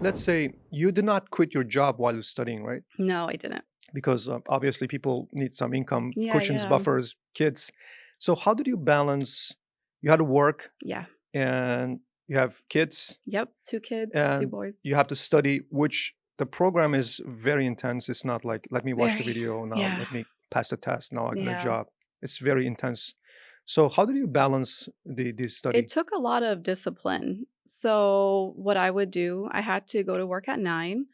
let's say you did not quit your job while you're studying, right? No, I didn't. Because obviously people need some income Yeah, cushions, yeah. buffers, kids. So how did you balance? You had to work Yeah. and you have kids Yep, 2 kids, 2 and boys. you have to study, which the program is very intense. It's not like, let me watch the Very. video now, Yeah, let me pass the test, now I got a yeah. job. It's very intense. So how did you balance the It study? took a lot of discipline. So, what I would do, I had to go to work at 9.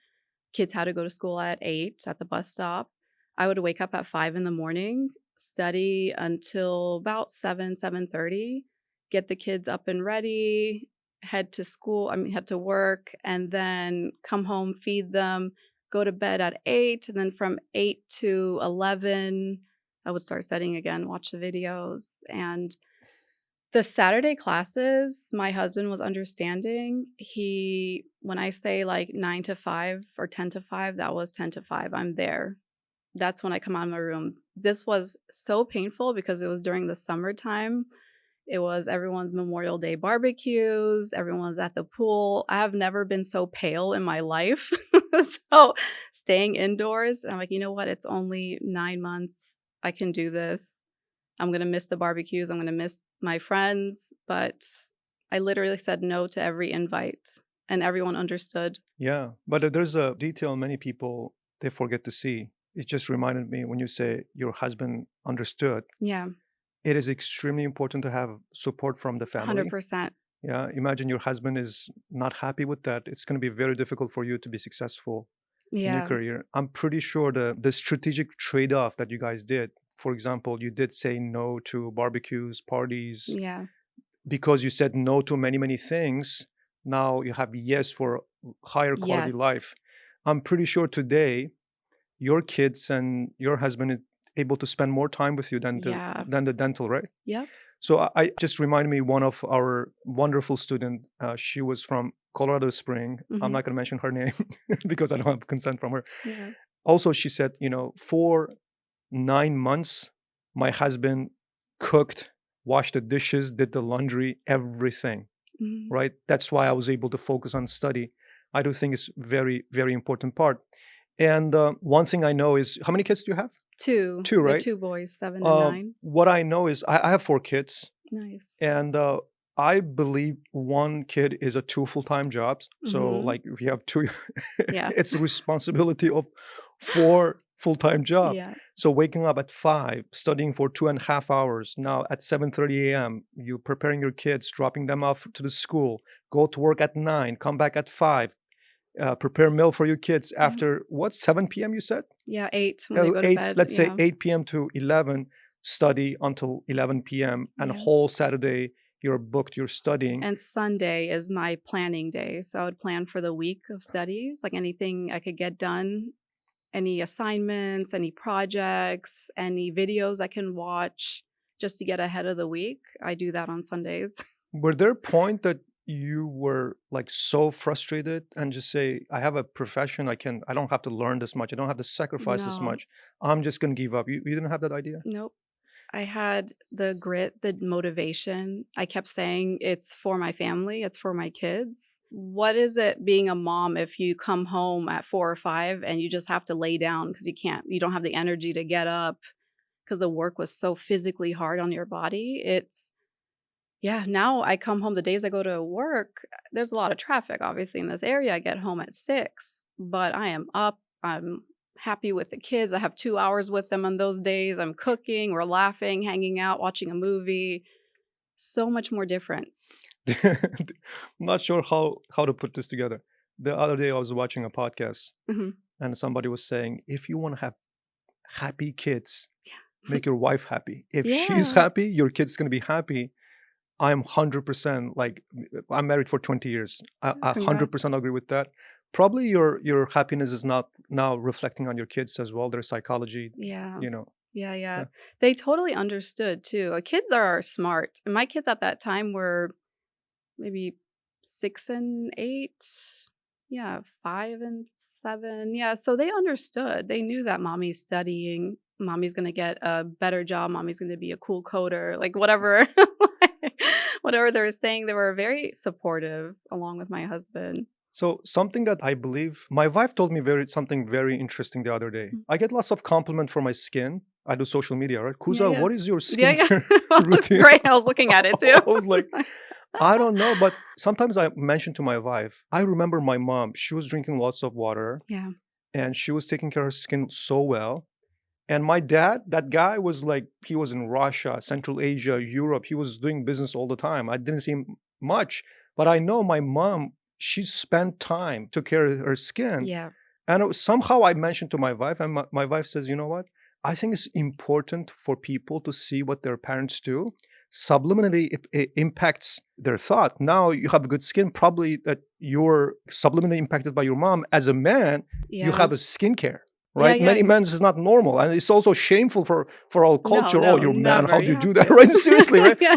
Kids had to go to school at 8 at the bus stop. I would wake up at 5 in the morning, study until about 7, 7:30, get the kids up and ready, head to work, and then come home, feed them, go to bed at 8, and then from 8 to 11, I would start studying again, watch the videos, and the Saturday classes, my husband was understanding. He when I say, like, 9 to 5 or 10 to 5, that was 10 to 5, I'm there. That's when I come out of my room. This was so painful because it was during the summertime. It was everyone's Memorial Day barbecues, everyone's at the pool. I have never been so pale in my life. So, staying indoors, I'm like, "You know what? It's only 9 months. I can do this." I'm gonna miss the barbecues, I'm gonna miss my friends, but I literally said no to every invite, and everyone understood. Yeah, but there's a detail many people they forget to see. It just reminded me when you say your husband understood. Yeah, It is extremely important to have support from the family. 100%. Yeah, imagine your husband is not happy with that. It's going to be very difficult for you to be successful in your Yeah, career. I'm pretty sure the strategic trade-off that you guys did. For example, you did say no to barbecues, parties, yeah, because you said no to many things. Now you have yes for higher quality yes, life. I'm pretty sure today your kids and your husband is able to spend more time with you yeah, than the dental, right? yep, So I just reminded me one of our wonderful student. She was from Colorado Spring. I'm mhm, not going to mention her name because I don't have consent from her. yeah, Also, she said, for 9 months, my husband cooked, washed the dishes, did the laundry, everything. mhm. Right. That's why I was able to focus on study. I do think it's very important part. And one thing I know is, how many kids do you have? 2, Two, they're right? 2 boys, 7 and 9. What I know is I have 4 kids. Nice. And I believe one kid is a two full-time jobs. So Mhm, like if you have two, yeah, it's a responsibility of four full-time job. yeah, So waking up at 5, studying for 2.5 hours. Now at 7:30 a.m., you preparing your kids, dropping them off to the school, go to work at 9, come back at 5, prepare meal for your kids yeah, after what, 7 p.m. you said? yeah, 8 when they go to 8, bed, let's say yeah, 8 p.m. to 11, study until 11 p.m. and yeah. whole Saturday you're booked, you're studying. And Sunday is my planning day, so I would plan for the week of studies, like anything I could get done, any assignments, any projects, any videos I can watch just to get ahead of the week. I do that on Sundays. Were there a point that you were like so frustrated and just say, I have a profession, I don't have to learn this much, I don't have to sacrifice this No, much, I'm just gonna give up? You didn't have that idea? nope. I had the grit, the motivation. I kept saying, it's for my family, it's for my kids. What is it being a mom if you come home at 4 or 5 and you just have to lay down because you don't have the energy to get up because the work was so physically hard on your body? Yeah, now I come home the days I go to work, there's a lot of traffic, obviously, in this area. I get home at 6, but I am up, I'm happy with the kids, I have 2 hours with them on those days, I'm cooking, we're laughing, hanging out, watching a movie. So much more different. I'm not sure how to put this together. The other day I was watching a podcast Mhm. and somebody was saying, if you want to have happy kids, Yeah. make your wife happy. If she's Yeah. happy, your kid's gonna be happy. I'm 100% like, I'm married for 20 years. I Congrats. 100% agree with that. Probably your happiness is not now reflecting on your kids as well. Their psychology, Yeah. you know. Yeah, yeah. Yeah. They totally understood too. Kids are smart. And my kids at that time were maybe 6 and 8. Yeah, 5 and 7. Yeah, so they understood. They knew that mommy's studying, mommy's gonna get a better job, mommy's gonna be a cool coder, like whatever whatever they were saying, they were very supportive along with my husband. So something that I believe, my wife told me something very interesting the other day. Mm. I get lots of compliment for my skin. I do social media, right? Yeah, Kuza, yeah. what is your Yeah, yeah. skincare Well, it's routine? great. I was looking at it too. I was like, I don't know, but sometimes I mention to my wife, I remember my mom, she was drinking lots of water Yeah. and she was taking care of her skin so well. And my dad, that guy was like, he was in Russia, Central Asia, Europe. He was doing business all the time. I didn't see him much, but I know my mom, she spent time, took care of her skin. Yeah. And somehow I mentioned to my wife, and my wife says, you know what? I think it's important for people to see what their parents do. Subliminally, it impacts their thought. Now you have good skin, probably that you're subliminally impacted by your mom. As a man, you Yeah. have a skincare, Yeah, right? yeah. Many men, this is not normal. And it's also shameful for our No, culture. Oh, no, you're a man. never. How do You you have do that? to. Right? Seriously, right? Yeah.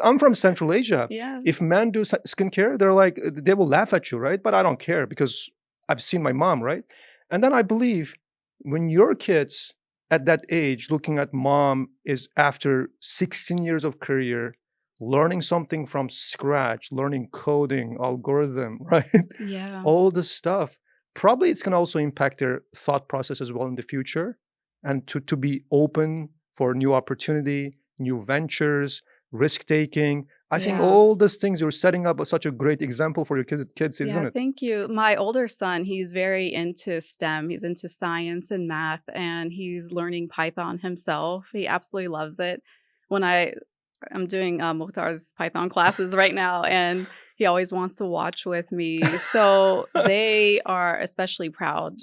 I'm from Central Asia. Yeah. If men do skincare, they're like, they will laugh at you, right? But I don't care because I've seen my mom, right? And then I believe when your kids at that age looking at mom is after 16 years of career, learning something from scratch, learning coding, algorithm, right? Yeah. All the stuff. Probably it's going to also impact their thought process as well in the future and to be open for new opportunity, new ventures, risk taking. I think Yeah. all these things you're setting up such a great example for your kids, Yeah, isn't it? thank you. My older son, he's very into STEM. He's into science and math, and he's learning Python himself. He absolutely loves it. When I'm doing Mukhtar's Python classes right now, and he always wants to watch with me. So they are especially proud,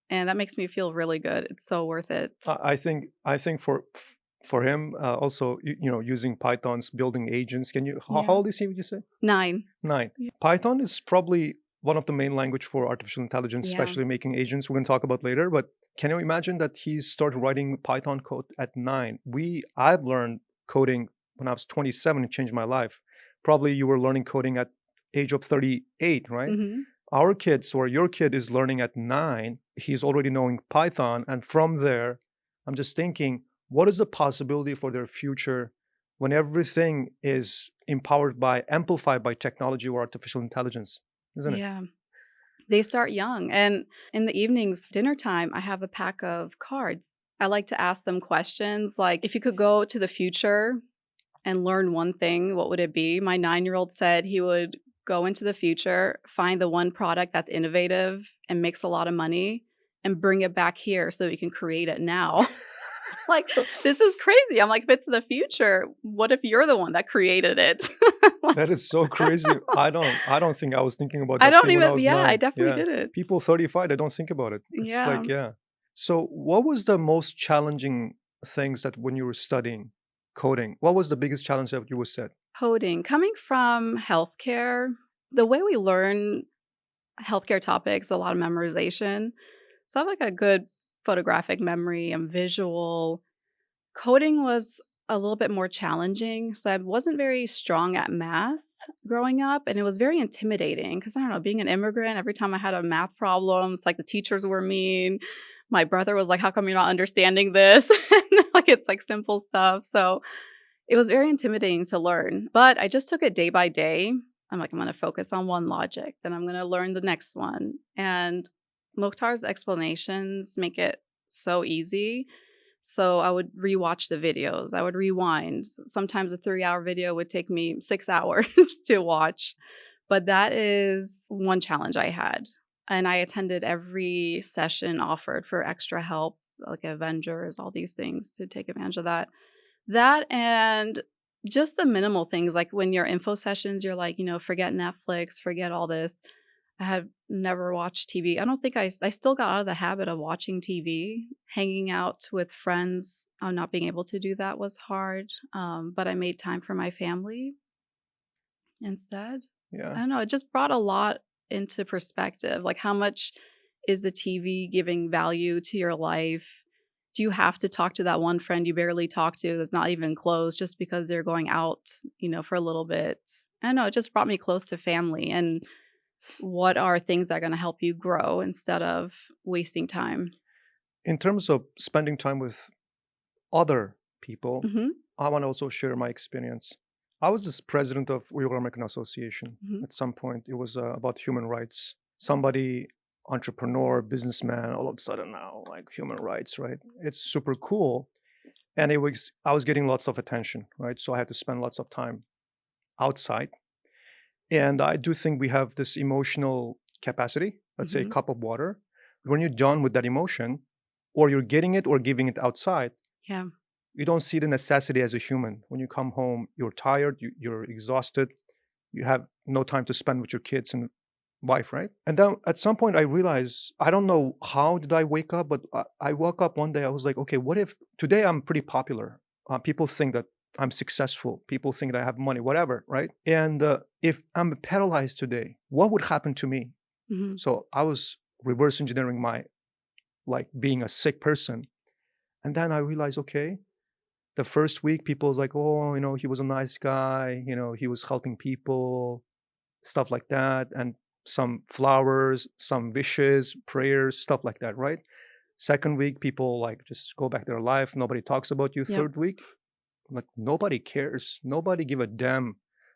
and that makes me feel really good. It's so worth it. I think for him also using Python's building agents. Can you how Yeah. old is he? Would you say 9. 9? Yeah. Python is probably one of the main language for artificial intelligence, Yeah. especially making agents. We're going to talk about later. But can you imagine that he started writing Python code at 9? I've learned coding when I was 27. It changed my life. Probably you were learning coding at age of 38, right? Hmm. Our kids or your kid is learning at 9, he's already knowing Python, and from there I'm just thinking, what is the possibility for their future when everything is empowered by amplified by technology or artificial intelligence, isn't it? Yeah. They start young, and in the evenings, dinner time, I have a pack of cards. I like to ask them questions like, if you could go to the future and learn one thing, what would it be? My 9-year-old said he would go into the future, find the one product that's innovative and makes a lot of money, and bring it back here so he can create it now. Like, this is crazy. I'm like, if it's the future, what if you're the one that created it? Like, That is so crazy. I don't think I was thinking about I that don't thing when I even, was yeah, I 9. definitely Yeah. didn't. People 35, they don't think about it. It's Yeah. like, yeah. So what was the most challenging things that when you were studying coding, what was the biggest challenge that you were set? Coding. Coming from healthcare, the way we learn healthcare topics, a lot of memorization. So I have like a good photographic memory and visual. Coding was a little bit more challenging. So I wasn't very strong at math growing up. And it was very intimidating because I don't know, being an immigrant, every time I had a math problem, it's like the teachers were mean. My brother was like, how come you're not understanding this? Like it's like simple stuff. So it was very intimidating to learn, but I just took it day by day. I'm like, I'm going to focus on one logic, then I'm going to learn the next one. And Mukhtar's explanations make it so easy. So I would rewatch the videos. I would rewind. Sometimes a 3-hour video would take me 6 hours to watch. But that is one challenge I had. And I attended every session offered for extra help, like Avengers, all these things to take advantage of that. That and just the minimal things, like when your info sessions, you're like, forget Netflix, forget all this. I have never watched TV. I don't think I still got out of the habit of watching TV. Hanging out with friends, not being able to do that was hard, but I made time for my family instead. I Yeah. don't know, it just brought a lot into perspective, like how much is the TV giving value to your life? Do you have to talk to that one friend you barely talk to that's not even close just because they're going out, for a little bit? I don't know, it just brought me close to family and what are things that are gonna help you grow instead of wasting time. In terms of spending time with other people, Mhm, I want to also share my experience. I was this president of Uyghur American Association mhm. at some point. It was about human rights somebody, entrepreneur, businessman, all of a sudden now, like human rights, right? It's super cool. And I was getting lots of attention, right? So I had to spend lots of time outside. And I do think we have this emotional capacity, let's say a Mhm. cup of water. When you're done with that emotion, or you're getting it or giving it outside, Yeah. you don't see the necessity as a human. When you come home, you're tired, you're exhausted, you have no time to spend with your kids and wife, right? And then at some point, I realized, I don't know how did I wake up, but I woke up one day. I was like, okay, what if today I'm pretty popular? People think that I'm successful. People think that I have money, whatever, right? And if I'm paralyzed today, what would happen to me? Mhm. So I was reverse engineering my like being a sick person, and then I realized, okay, the first week, people was like, oh, he was a nice guy. He was helping people, stuff like that, and some flowers, some wishes, prayers, stuff like that, right? Second week, people like just go back their life. Nobody talks about you. Yep. Third week, like nobody cares. Nobody give a damn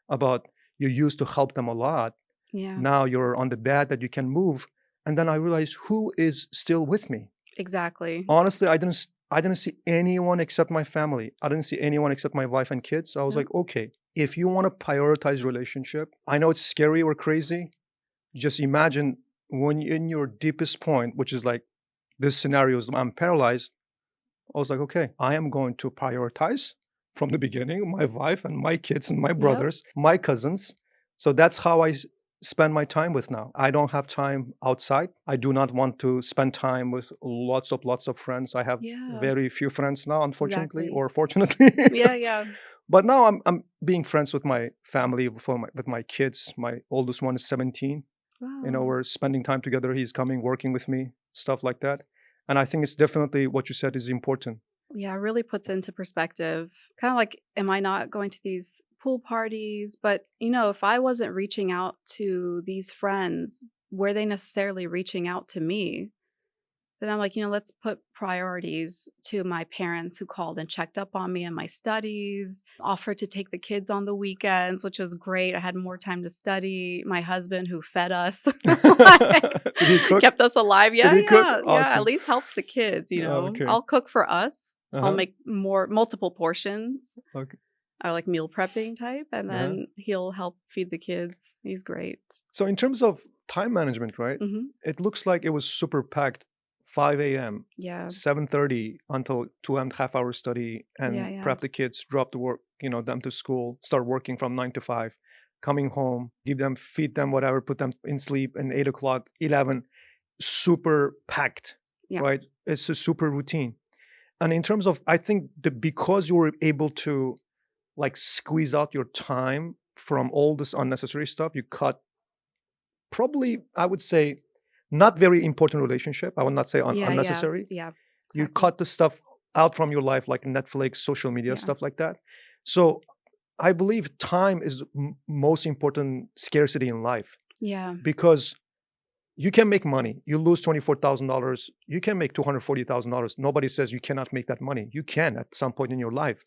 about you used to help them a lot. Yeah. Now you're on the bed that you can move. And then I realized who is still with me. Exactly. Honestly, I didn't see anyone except my family. I didn't see anyone except my wife and kids. So I was Yep. like, okay, if you want to prioritize relationship, I know it's scary or crazy. Just imagine when you're in your deepest point, which is like this scenario is I'm paralyzed. I was like, okay, I am going to prioritize from the beginning my wife and my kids and my Yep. brothers, my cousins. So that's how I spend my time with now. I don't have time outside. I do not want to spend time with lots of friends. I have Yeah. very few friends now, unfortunately Exactly. or fortunately. Yeah, yeah. But now I'm being friends with my family, with my kids. My oldest one is 17. Wow. We're spending time together. He's coming, working with me, stuff like that. And I think it's definitely what you said is important. Yeah, it really puts into perspective. Kind of like, am I not going to these pool parties? But, if I wasn't reaching out to these friends, were they necessarily reaching out to me? Then I'm like, let's put priorities to my parents who called and checked up on me and my studies, offered to take the kids on the weekends, which was great. I had more time to study. My husband who fed us, like, Did he cook? kept us alive. Did Yeah, he cook? yeah, yeah. At Awesome. least helps the kids. Okay. I'll cook for us. I'll Uh-huh. make multiple portions. Okay. I like meal prepping type, and Uh-huh. then he'll help feed the kids. He's great. So in terms of time management, right? Hmm. It looks like it was super packed. 5 a.m., Yeah, 7:30 until 2.5 hour study yeah, and yeah, prep the kids, drop the work, them to school, start working from 9 to 5, coming home, feed them whatever, put them in sleep, and 8 o'clock, 11, super packed, yeah, right? It's a super routine. And in terms of, I think that because you were able to like squeeze out your time from all this unnecessary stuff, you cut probably, I would say, not very important relationship. I would not say yeah, yeah, unnecessary. yeah. You Exactly. cut the stuff out from your life, like Netflix, social media, Yeah. stuff like that. So I believe time is most important scarcity in life Yeah. because you can make money. You lose $24,000. You can make $240,000. Nobody says you cannot make that money. You can at some point in your life,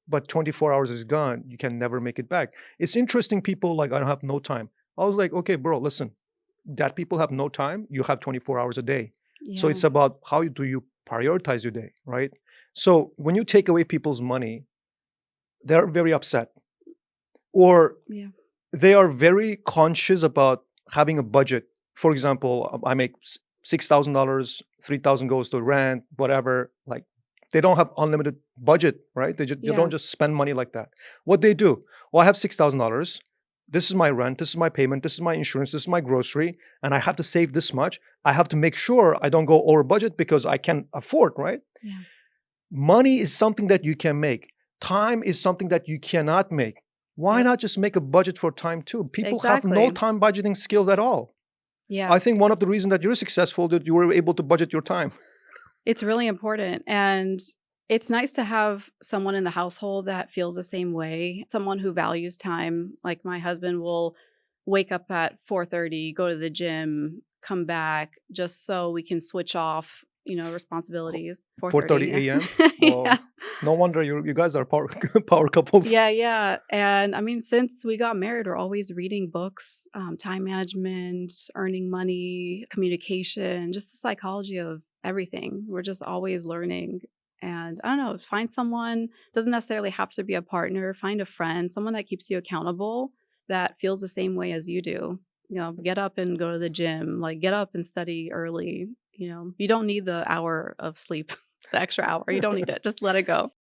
but 24 hours is gone. You can never make it back. It's interesting. People like, I don't have no time. I was like, okay, bro, listen, that people have no time. You have 24 hours a day. So Yeah. it's about how do you prioritize your day, right? So when you take away people's money, they're very upset, or Yeah. they are very conscious about having a budget. For example, I make $6,000, 3,000 goes to rent, whatever. Like they don't have unlimited budget, right? They don't Yeah. just spend money like that. What they do? Well, I have $6,000. This is my rent. This is my payment. This is my insurance. This is my grocery, and I have to save this much. I have to make sure I don't go over budget because I can afford, right? Yeah. Money is something that you can make. Time is something that you cannot make. Why Yep. not just make a budget for time too? People have no Exactly. time budgeting skills at all. Yeah. I think one of the reasons that you're successful that you were able to budget your time. It's really important. And it's nice to have someone in the household that feels the same way, someone who values time. Like my husband will wake up at 4:30, go to the gym, come back just so we can switch off, responsibilities. 4:30, 4:30 yeah. a.m. Yeah. Whoa. No wonder you guys are power power couples. Yeah, yeah, and I mean, since we got married, we're always reading books, time management, earning money, communication, just the psychology of everything. We're just always learning, and I don't know, find someone, doesn't necessarily have to be a partner, find a friend, someone that keeps you accountable, that feels the same way as you do. You know, get up and go to the gym, like, get up and study early, you know? You don't need the hour of sleep, the extra hour, you don't need it, just let it go.